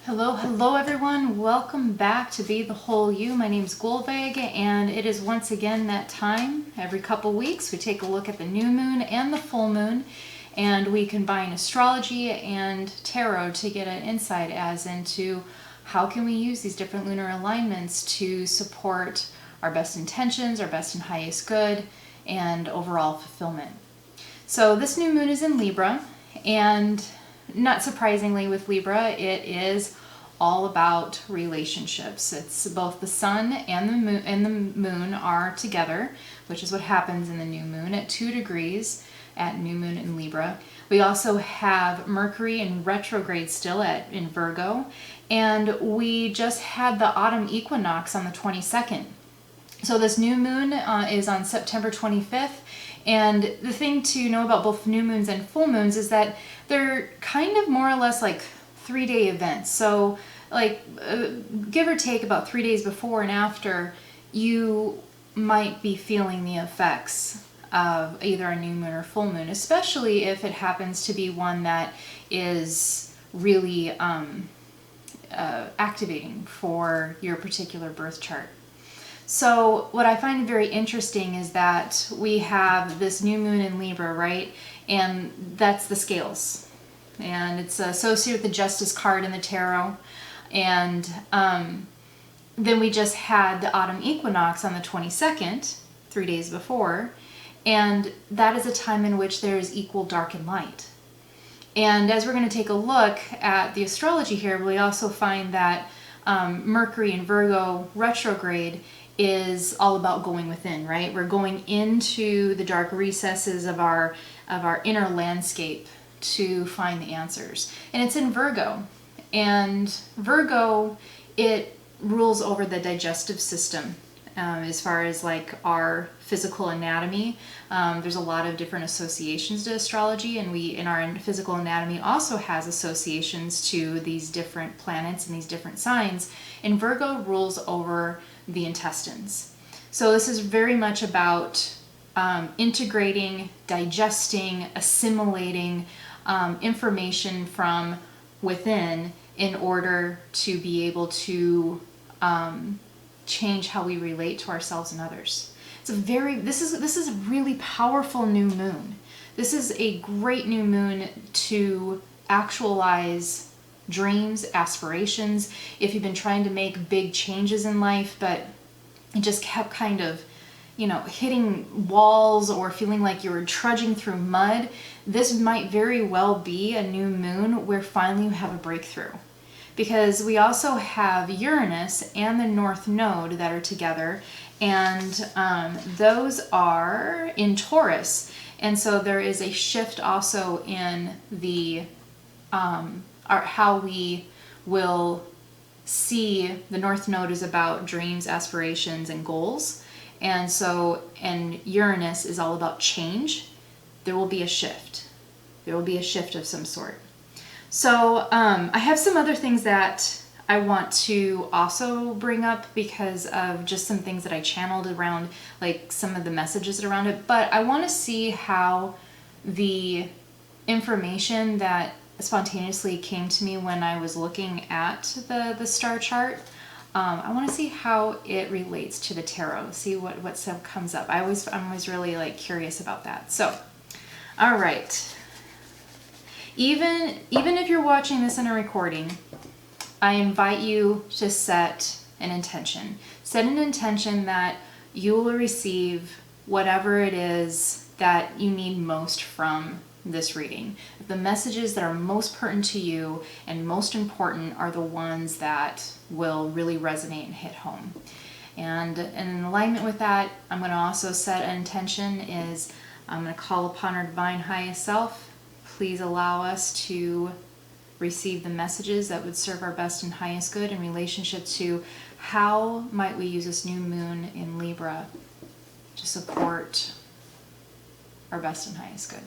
Hello everyone. Welcome back to Be the Whole You. My name is Gullveig, and it is once again that time. Every couple weeks we take a look at the new moon and the full moon, and we combine astrology and tarot to get an insight as into how can we use these different lunar alignments to support our best intentions, our best and highest good, and overall fulfillment. So this new moon is in Libra, and not surprisingly with Libra, it is all about relationships. It's both the sun and the moon are together, which is what happens in the new moon at 2 degrees at new moon in Libra. We also have Mercury in retrograde still in Virgo, and we just had the autumn equinox on the 22nd. So this new moon is on September 25th, and the thing to know about both new moons and full moons is that they're kind of more or less like 3-day events. So like give or take about 3 days before and after, you might be feeling the effects of either a new moon or full moon, especially if it happens to be one that is really activating for your particular birth chart. So what I find very interesting is that we have this new moon in Libra, right? And that's the scales. And it's associated with the Justice card in the tarot. And then we just had the autumn equinox on the 22nd, 3 days before. And that is a time in which there is equal dark and light. And as we're going to take a look at the astrology here, we also find that Mercury in Virgo retrograde is all about going within, right? We're going into the dark recesses of our inner landscape to find the answers. And it's in Virgo. And Virgo, it rules over the digestive system as far as like our physical anatomy. There's a lot of different associations to astrology, and we in our physical anatomy also has associations to these different planets and these different signs. And Virgo rules over the intestines. So this is very much about integrating, digesting, assimilating information from within in order to be able to change how we relate to ourselves and others. This is a really powerful new moon. This is a great new moon to actualize dreams, aspirations. If you've been trying to make big changes in life, but it just kept kind of, hitting walls or feeling like you were trudging through mud, this might very well be a new moon where finally you have a breakthrough. Because we also have Uranus and the North Node that are together, and those are in Taurus. And so there is a shift also in the how we will see. The North Node is about dreams, aspirations, and goals. And Uranus is all about change. There will be a shift. There will be a shift of some sort. So I have some other things that I want to also bring up because of just some things that I channeled around, like some of the messages around it. But I want to see how the information that spontaneously came to me when I was looking at the star chart, I want to see how it relates to the tarot, see what stuff comes up. I'm always really like curious about that. So, all right. Even if you're watching this in a recording, I invite you to set an intention. Set an intention that you will receive whatever it is that you need most from this reading. The messages that are most pertinent to you and most important are the ones that will really resonate and hit home. And in alignment with that, I'm going to also set an intention is I'm going to call upon our divine highest self. Please allow us to receive the messages that would serve our best and highest good in relationship to how might we use this new moon in Libra to support our best and highest good.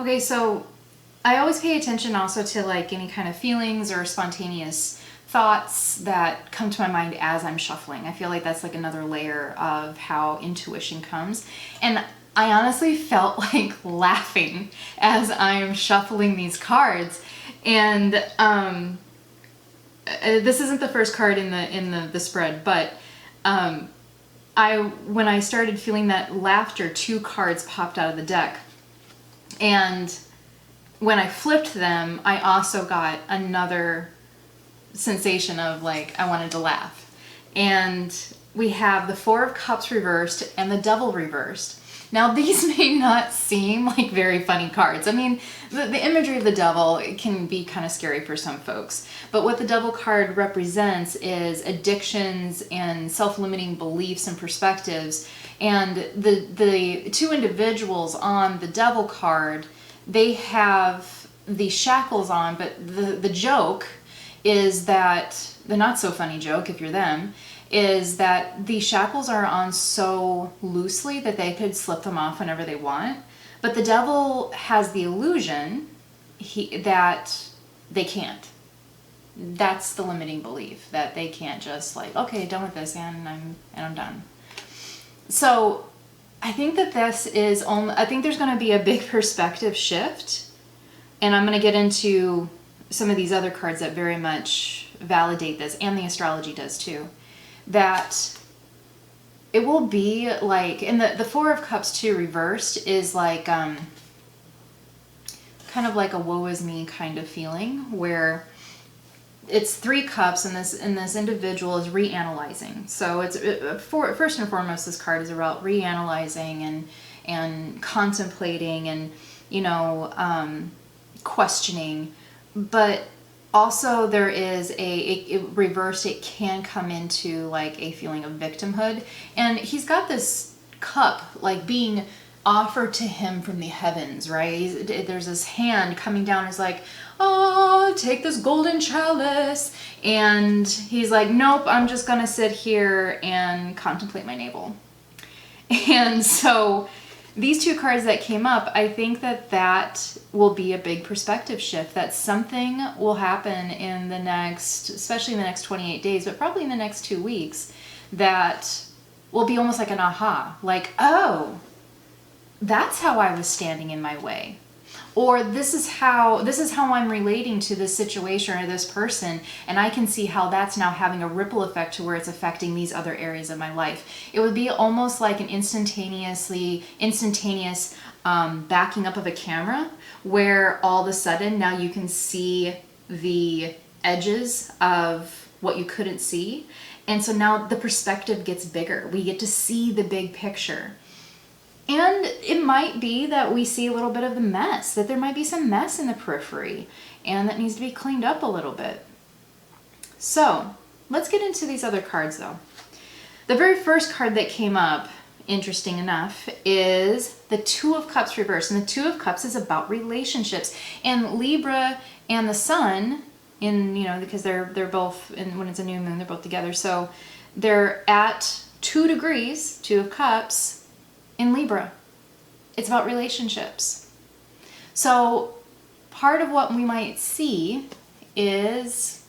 Okay, so I always pay attention also to like any kind of feelings or spontaneous thoughts that come to my mind as I'm shuffling. I feel like that's like another layer of how intuition comes. And I honestly felt like laughing as I'm shuffling these cards. And this isn't the first card in the spread, but when I started feeling that laughter, 2 cards popped out of the deck. And when I flipped them, I also got another sensation of like, I wanted to laugh. And we have the 4 of Cups reversed and the Devil reversed. Now these may not seem like very funny cards. I mean, the imagery of the devil can be kind of scary for some folks. But what the Devil card represents is addictions and self-limiting beliefs and perspectives. And the 2 individuals on the Devil card, they have the shackles on, but the joke is that, the not so funny joke if you're them, is that the shackles are on so loosely that they could slip them off whenever they want. But the devil has the illusion that they can't. That's the limiting belief, that they can't just like, okay, done with this and I'm done. So I think that I think there's going to be a big perspective shift, and I'm going to get into some of these other cards that very much validate this, and the astrology does too. That it will be like, and the 4 of Cups too reversed is like kind of like a woe is me kind of feeling, where it's 3 cups and this individual is reanalyzing. So it's first and foremost, this card is about reanalyzing and contemplating and questioning, but also there is it reversed, it can come into like a feeling of victimhood. And he's got this cup like being offered to him from the heavens, right? There's this hand coming down. It's like, oh, take this golden chalice. And he's like, nope, I'm just going to sit here and contemplate my navel. And so these 2 cards that came up, I think that will be a big perspective shift, that something will happen in the next, especially in the next 28 days, but probably in the next 2 weeks, that will be almost like an aha, like, oh, that's how I was standing in my way. Or this is how I'm relating to this situation or this person, and I can see how that's now having a ripple effect to where it's affecting these other areas of my life. It would be almost like an instantaneous backing up of a camera, where all of a sudden now you can see the edges of what you couldn't see. And so now the perspective gets bigger. We get to see the big picture. And it might be that we see a little bit of the mess, that there might be some mess in the periphery, and that needs to be cleaned up a little bit. So let's get into these other cards though. The very first card that came up, interesting enough, is the 2 of Cups reversed. And the 2 of Cups is about relationships. And Libra and the Sun, because they're both, when it's a new moon, they're both together. So they're at 2 degrees, 2 of Cups, in Libra. It's about relationships. So part of what we might see is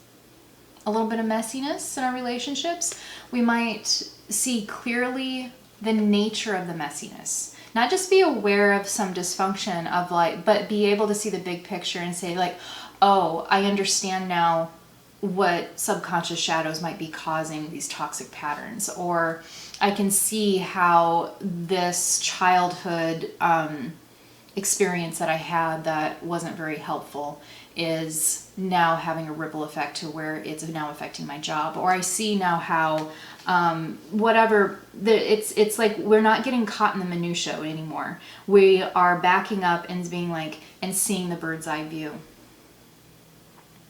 a little bit of messiness in our relationships. We might see clearly the nature of the messiness. Not just be aware of some dysfunction of like, but be able to see the big picture and say like, oh, I understand now what subconscious shadows might be causing these toxic patterns, or I can see how this childhood experience that I had that wasn't very helpful is now having a ripple effect to where it's now affecting my job. Or I see now how it's like we're not getting caught in the minutia anymore. We are backing up and being like, and seeing the bird's eye view.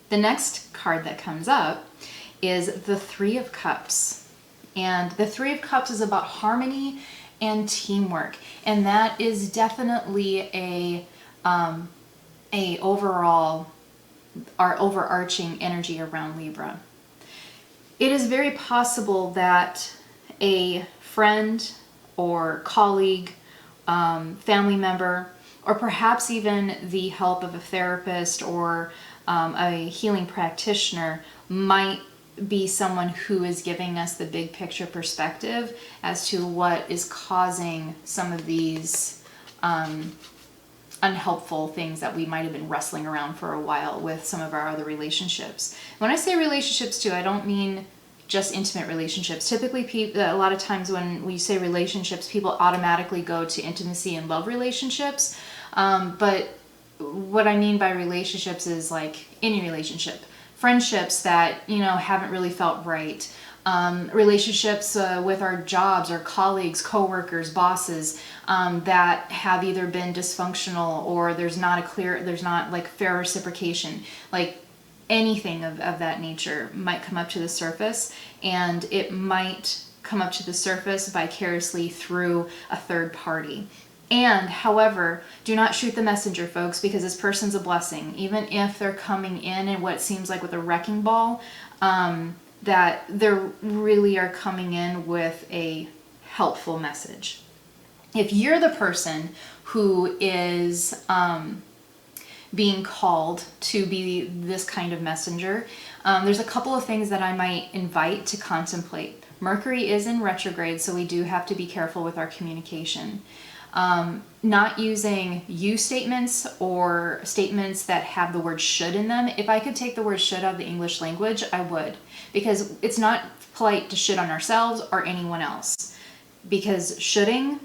The next card that comes up is the 3 of Cups. And the 3 of Cups is about harmony and teamwork. And that is definitely our overarching energy around Libra. It is very possible that a friend or colleague, family member, or perhaps even the help of a therapist or a healing practitioner might be someone who is giving us the big picture perspective as to what is causing some of these unhelpful things that we might have been wrestling around for a while with some of our other relationships. When I say relationships too, I don't mean just intimate relationships. Typically, a lot of times when we say relationships, people automatically go to intimacy and love relationships. But what I mean by relationships is like any relationship. Friendships that, you know, haven't really felt right. Relationships with our jobs, our colleagues, coworkers, bosses, that have either been dysfunctional or there's not like fair reciprocation. Like anything of that nature might come up to the surface, and it might come up to the surface vicariously through a third party. And however, do not shoot the messenger, folks, because this person's a blessing. Even if they're coming in what seems like with a wrecking ball, that they really are coming in with a helpful message. If you're the person who is being called to be this kind of messenger, there's a couple of things that I might invite to contemplate. Mercury is in retrograde, so we do have to be careful with our communication. Not using you statements or statements that have the word should in them. If I could take the word should out of the English language, I would, because it's not polite to shit on ourselves or anyone else, because shoulding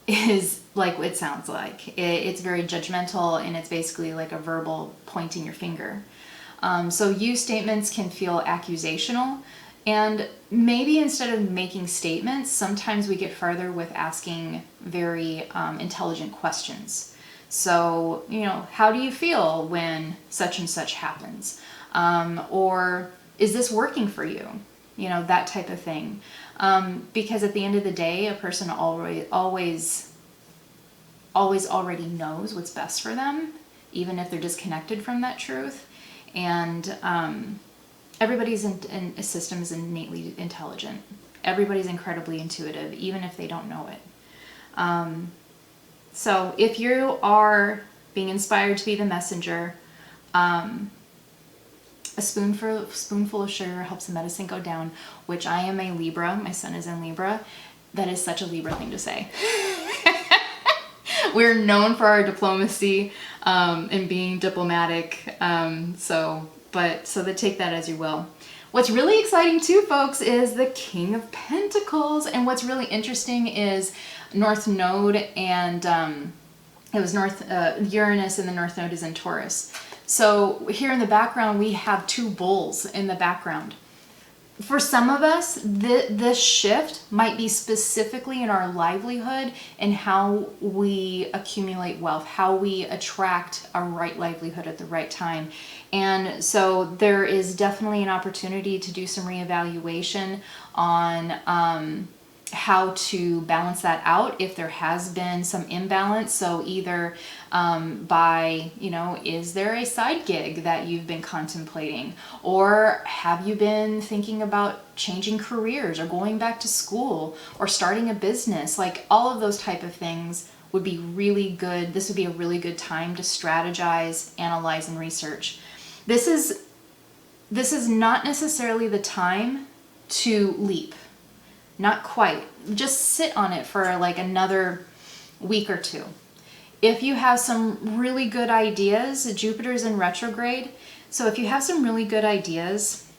is like it sounds like. It's very judgmental, and it's basically like a verbal pointing your finger. So you statements can feel accusational. And maybe instead of making statements, sometimes we get further with asking very intelligent questions. So, you know, how do you feel when such and such happens? Or is this working for you? You know, that type of thing. Because at the end of the day, a person always already knows what's best for them, even if they're disconnected from that truth. And everybody's in a system is innately intelligent. Everybody's incredibly intuitive, even if they don't know it. So if you are being inspired to be the messenger, a spoonful of sugar helps the medicine go down, which I am a Libra. My sun is in Libra. That is such a Libra thing to say. We're known for our diplomacy and being diplomatic. So take that as you will. What's really exciting too, folks, is the King of Pentacles. And what's really interesting is North Node, and it was Uranus, and the North Node is in Taurus. So here in the background, we have two bulls in the background. For some of us, this shift might be specifically in our livelihood and how we accumulate wealth, how we attract our right livelihood at the right time. And so there is definitely an opportunity to do some reevaluation on how to balance that out if there has been some imbalance. So either by, you know, is there a side gig that you've been contemplating, or have you been thinking about changing careers or going back to school or starting a business? Like all of those type of things would be really good. This would be a really good time to strategize, analyze, and research. This is not necessarily the time to leap. Not quite. Just sit on it for like another week or two. If you have some really good ideas, Jupiter's in retrograde. So if you have some really good ideas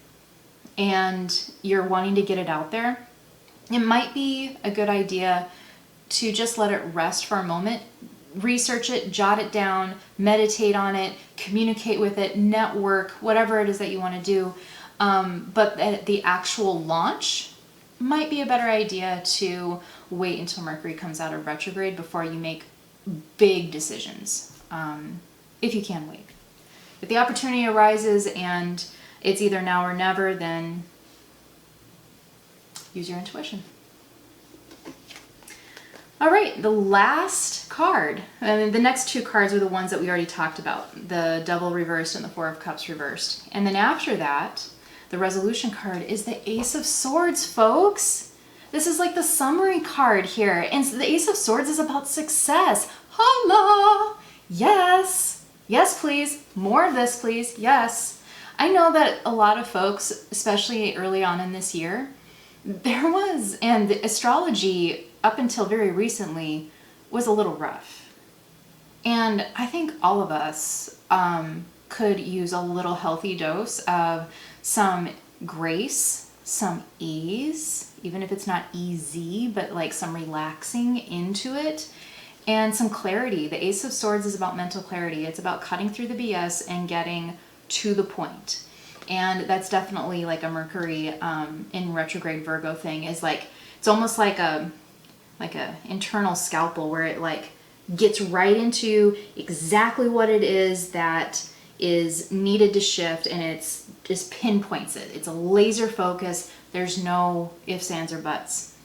and you're wanting to get it out there, it might be a good idea to just let it rest for a moment. Research it, jot it down, meditate on it, communicate with it, network, whatever it is that you want to do. But the actual launch might be a better idea to wait until Mercury comes out of retrograde before you make big decisions, if you can wait. If the opportunity arises and it's either now or never, then use your intuition. All right, the last card, and the next two cards are the ones that we already talked about, the Devil reversed and the Four of Cups reversed. And then after that, the resolution card is the Ace of Swords, folks. This is like the summary card here. And the Ace of Swords is about success, Holla! Yes! Yes, please. More of this, please. Yes. I know that a lot of folks, especially early on in this year, and the astrology up until very recently was a little rough. And I think all of us could use a little healthy dose of some grace, some ease, even if it's not easy, but like some relaxing into it, and some clarity. The Ace of Swords is about mental clarity. It's about cutting through the BS and getting to the point. And that's definitely like a Mercury in retrograde Virgo thing, is like, it's almost like a internal scalpel where it like gets right into exactly what it is that is needed to shift, and it's just pinpoints it. It's a laser focus. There's no ifs, ands, or buts.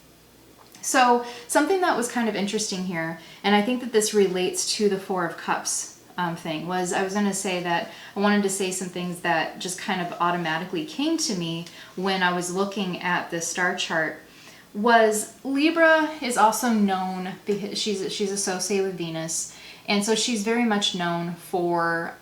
So something that was kind of interesting here, and I think that this relates to the Four of Cups thing, was I was going to say that I wanted to say some things that just kind of automatically came to me when I was looking at the star chart. Was Libra is also known because she's associated with Venus, and so she's very much known for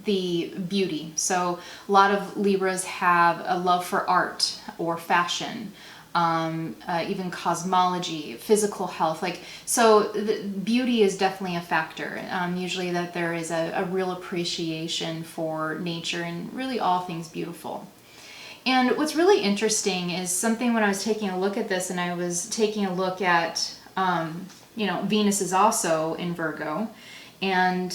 the beauty. So a lot of Libras have a love for art or fashion, even cosmology, physical health. Like, so the beauty is definitely a factor. Usually that there is a real appreciation for nature and really all things beautiful. And what's really interesting is something when I was taking a look at this, and I was taking a look at, Venus is also in Virgo, and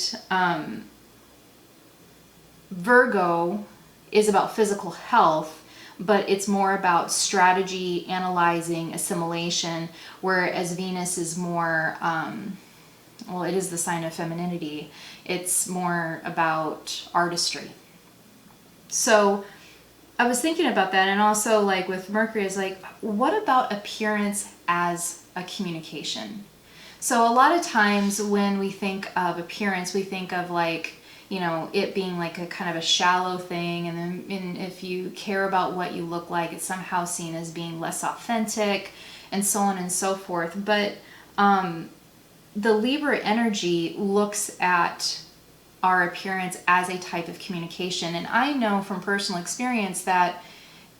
Virgo is about physical health, but it's more about strategy, analyzing, assimilation, whereas Venus is more, it is the sign of femininity. It's more about artistry. So I was thinking about that, and also like with Mercury is like, what about appearance as a communication? So a lot of times when we think of appearance, we think of like, it being like a kind of a shallow thing, and then if you care about what you look like, it's somehow seen as being less authentic, and so on and so forth. But the Libra energy looks at our appearance as a type of communication. And I know from personal experience that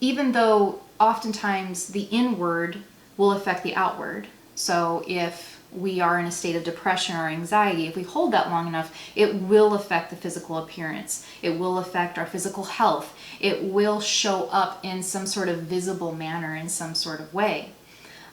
even though oftentimes the inward will affect the outward, so if we are in a state of depression or anxiety, if we hold that long enough, it will affect the physical appearance. It will affect our physical health. It will show up in some sort of visible manner in some sort of way.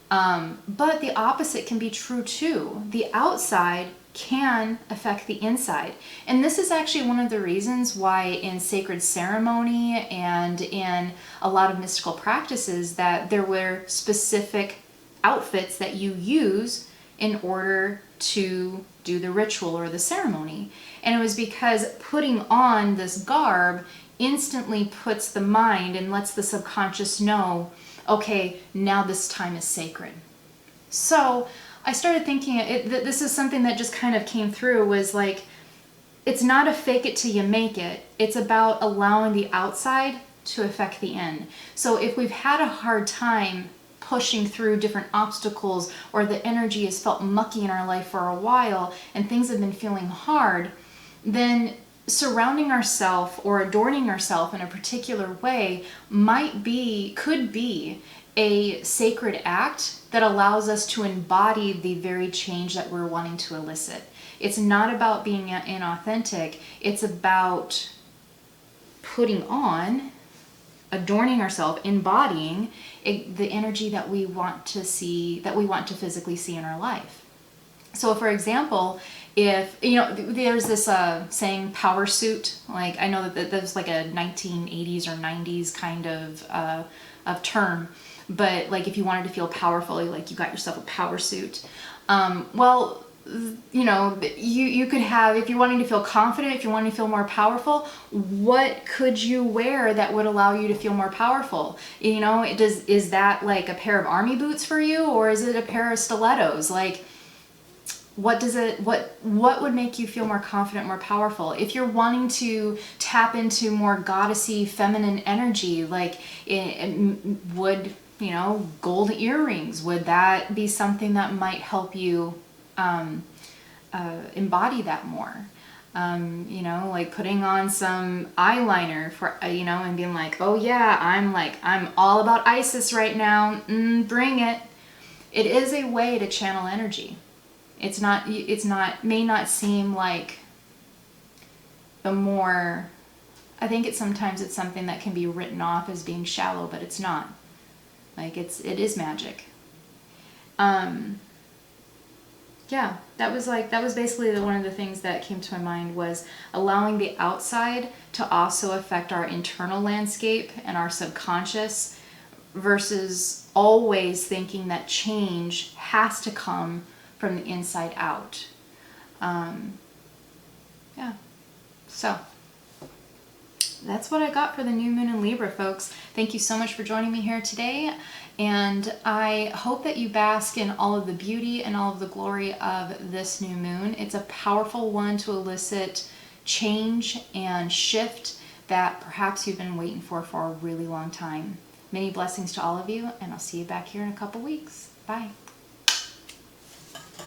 But the opposite can be true too. The outside can affect the inside. And this is actually one of the reasons why in sacred ceremony and in a lot of mystical practices that there were specific outfits that you use in order to do the ritual or the ceremony. And it was because putting on this garb instantly puts the mind and lets the subconscious know, okay, now this time is sacred. So I started thinking that this is something that just kind of came through, was like, it's not a fake it till you make it. It's about allowing the outside to affect the in. So if we've had a hard time pushing through different obstacles, or the energy has felt mucky in our life for a while and things have been feeling hard, then surrounding ourselves or adorning ourselves in a particular way could be a sacred act that allows us to embody the very change that we're wanting to elicit. It's not about being inauthentic. It's about putting on, adorning ourselves, embodying the energy that we want to see, that we want to physically see in our life. So for example, if, there's this saying, power suit. Like, I know that there's like a 1980s or 90s kind of term, but like if you wanted to feel powerful, you got yourself a power suit. You could have, if you're wanting to feel confident, if you're wanting to feel more powerful, what could you wear that would allow you to feel more powerful? Is that like a pair of army boots for you, or is it a pair of stilettos? Like, what would make you feel more confident, more powerful? If you're wanting to tap into more goddessy feminine energy, like would gold earrings, would that be something that might help you embody that more. You know, like putting on some eyeliner for, you know, and being like, oh yeah, I'm all about Isis right now. Bring it. It is a way to channel energy. May not seem like the more, I think sometimes it's something that can be written off as being shallow, but it's not. Like it is magic. Yeah, that was basically one of the things that came to my mind, was allowing the outside to also affect our internal landscape and our subconscious, versus always thinking that change has to come from the inside out. Yeah, so that's what I got for the new moon in Libra, folks. Thank you so much for joining me here today. And I hope that you bask in all of the beauty and all of the glory of this new moon. It's a powerful one to elicit change and shift that perhaps you've been waiting for a really long time. Many blessings to all of you, and I'll see you back here in a couple weeks. Bye.